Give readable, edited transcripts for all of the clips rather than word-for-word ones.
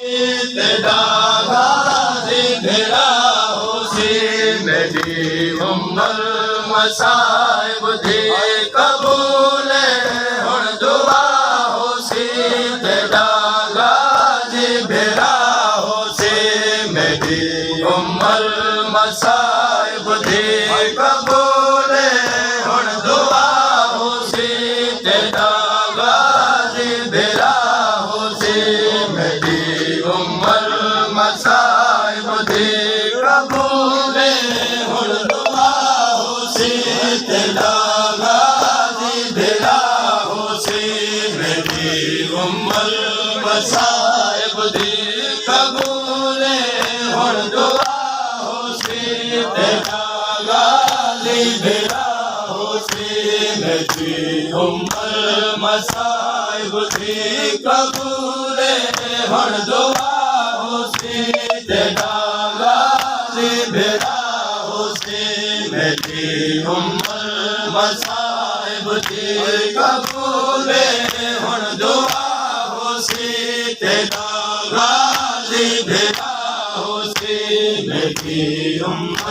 तेरा गाज़ी भेड़ा होसी मेरी उम्र मसाइब दी कबूल हुण दुआ होसी तेरा गाज़ी भेड़ा होसी मेरी उम्र मसाइब दी कबूल हुण दुआ होसी तेरा गाज़ी भेड़ा होसी मेरी उम्र मसाइब दी कबूल हुण दुआ होसी तेरा गाज़ी भेड़ा होसी मेरी उम्र मसाइब दी कबूल हुण दुआ होसी तेरा गाज़ी भेड़ा होसी मेरी उम्र मसाइब दी कबूल हुण दुआ होसी तेरा गाज़ी भेड़ा होसी मेरी उम्र मसाइब दी कबूल हुण दुआ होसी तेरा गाज़ी भेड़ा होसी मेरी उम्र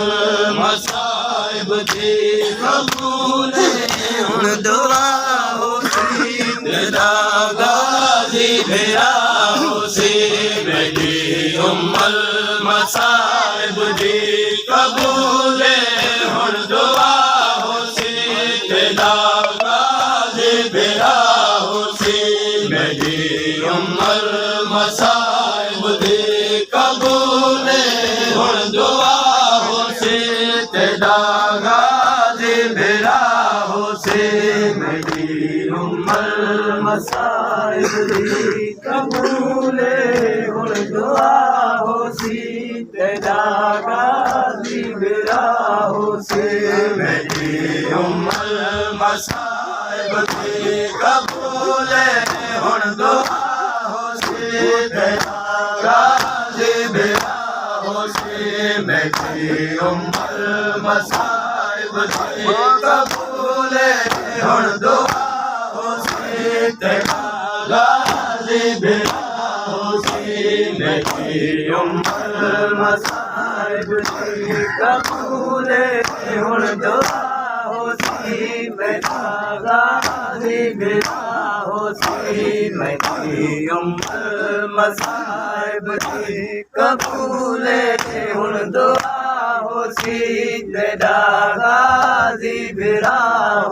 मसाइब दी कबूल हुण दुआ होसी तेरा गाज़ी भेड़ा होसी मेरी उम्र मसाइब दी कबूल हुण दुआ होसी तेरा गाज़ी भेड़ा होसी मेरी उम्र मसाइब दी कबूल हुण दुआ होसी तेरा गाज़ी भेड़ा होसी मेरी उम्र मसाइब दी कबूल हुण दुआ होसी तेरा गाज़ी भेड़ा होसी मेरी उम्र मसाइब दी कबूल हुण दुआ होसी तेरा गाज़ी भेड़ा होसी मेरी उम्र मसाइब दी कबूल हुण दुआ होसी तेरा गाज़ी भेड़ा होसी मेरी उम्र मसाइब दी कबूल हुण दुआ होसी तेरा गाज़ी भेड़ा होसी मेरी उम्र मसाइब दी कबूल हुण दुआ होसी तेरा गाज़ी भेड़ा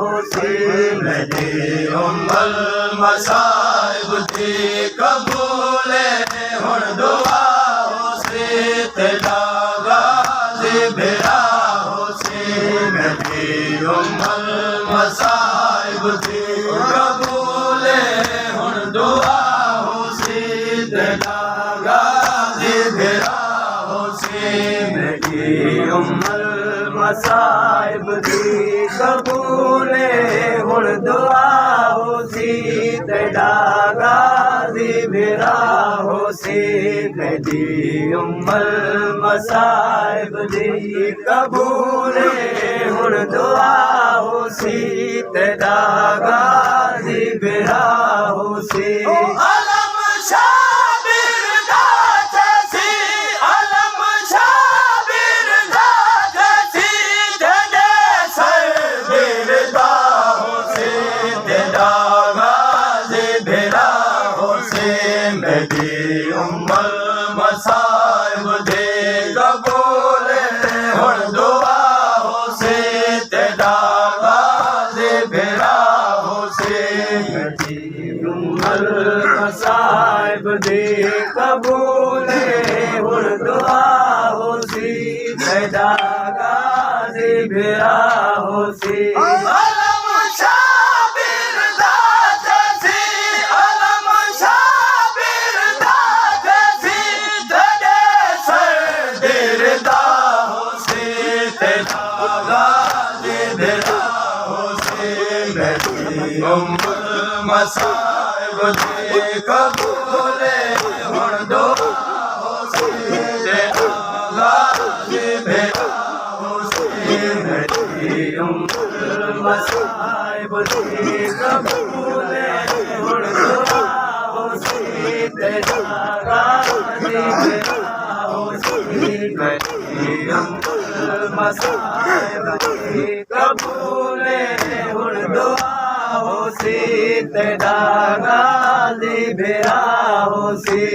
होसी मेरी उम्र मसाइब दी कबूल हुण दुआ होसी तेरा गाज़ी भेड़ा होसी मेरी उम्र मसाइब दी कबूल हुण दुआ होसी तेरा गाज़ी भेड़ा होसी मेरी उम्र मसाइब दी कबूल हुण दुआ होसी तेरा गाज़ी भेड़ा होसी मेरी उम्र मसाइब दी कबूल हुण दुआ होसी तेरा गाज़ी भेड़ा होसी अलम शाबिर गाज़ी अलम शाबिर गाज़ी तेरे सर गिरदा होसी तेरा गाज़ी भेड़ा होसी मेरी उम्र मसाइब दी कबूल हुण दुआ होसी तेरा गाज़ी भेड़ा होसी मेरी उम्र मसाइब दी कबूल हुण दुआ होसी तेरा गाज़ी भेड़ा होसी अलम शाबिर गाज़ी अलम शाबिर गाज़ी तेरे सर गिरदा होसी तेरा गाज़ी भेड़ा होसी मेरी उम्र मसाइब दी कबूल हुण दुआ होसी तेरा गाज़ी भेड़ा होसी मेरी उम्र मसाइब दी कबूल हुण दुआ होसी तेरा गाज़ी कबूले हुण दुआ होसी तेरा गाजी भेरा होसी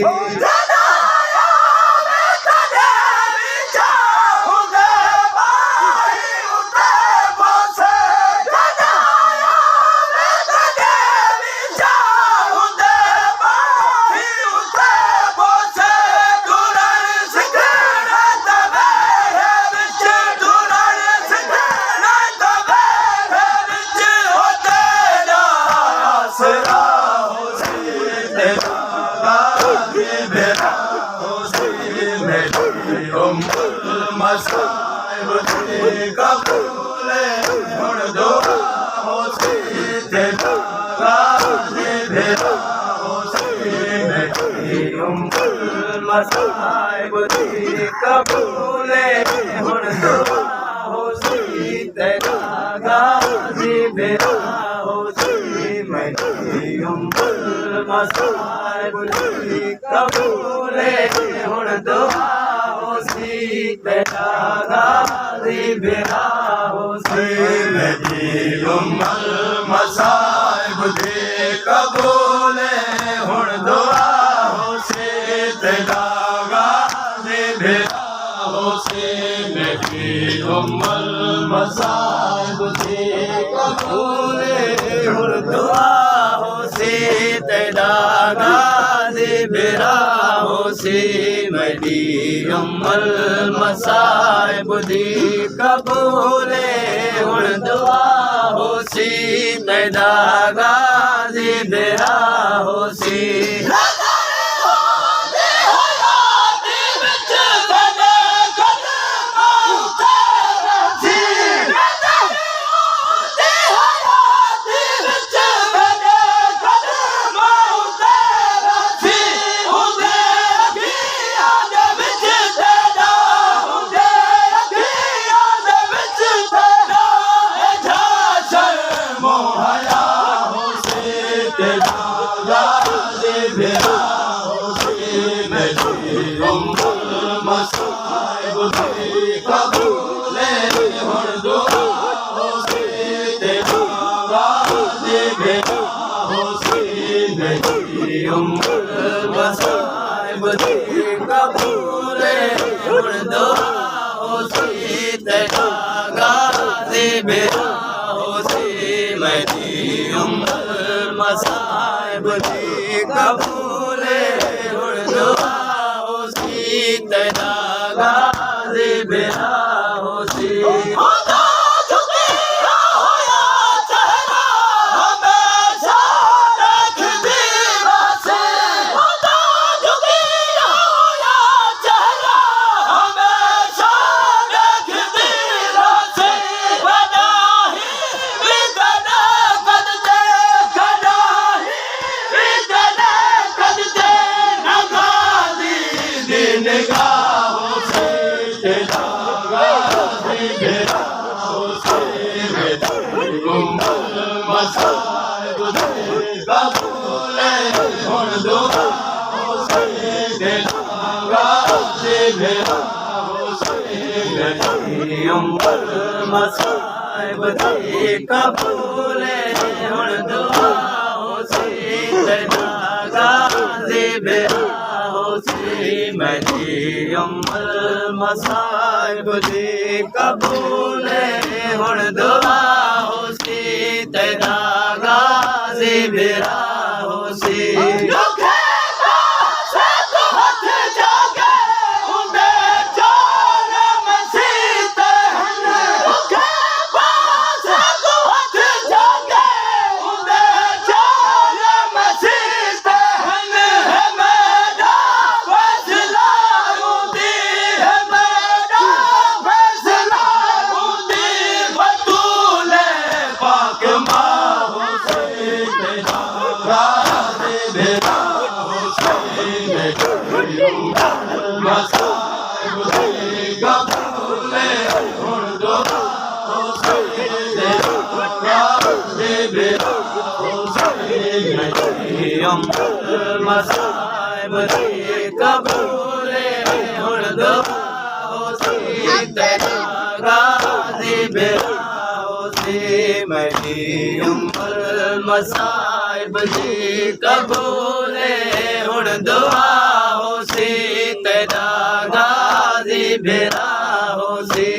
कबूले हुण दुआ होसी तेरा गाजी भेरा होसी मेरी मसाइब दी कबूले हुण दुआ होसी तेरा गाजी भेरा होसी मेरी मसाइब दी कबूले हुण दुआ होसी तेरा गाजी भेरा होसी मेरी मसाइब दी कबूले हुण दुआ होसी तेरा गाजी भेरा होसी मेरी मसाइब दी कबूले हुण दुआ होसी तेरा गाजी भेरा होसी मेरी मसाइब दी कबूले हुण दुआ होसी तेरा गाजी भेरा होसी मसाइब दी कबूले हुण दुआ होसी तेरा गाजी भेरा होसी मेरी मसाइब दी कबूले हुण दुआ होसी तेरा गाजी भेरा होसी मेरी मसाइब दी कबूले हुण दुआ तेरा गाजी भेरा होसी मसाइब दी कबूले हुण दुआ होसी तेरा गाजी भेरा होसी मेरी मसाइब दी कबूले हुण दुआ होसी तेरा गाजी भेरा होसी मेरी मसाइब दी कबूले हुण दुआ होसी तेरा गाजी भेरा होसी मसाइब दी कबूले हुण दुआ होसी तेरा गाजी भेरा होसी मेरी मसाइब दी कबूले बेरा होसी मेरी उम्र मसाइब जी कबूले हुण दुआ होसी तेरा गाजी बेरा होसी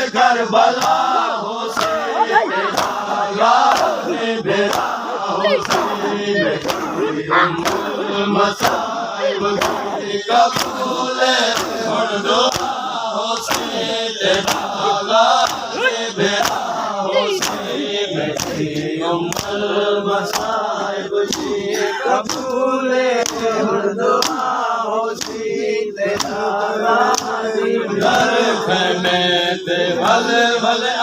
करबला होसे बेरा होसे मसाइब कबूल हुण दुआ होसे तेरा बेरा होसे मेरी उम्र मसाइब कबूल हुण दुआ होसे तेरा घर खने ते भले भले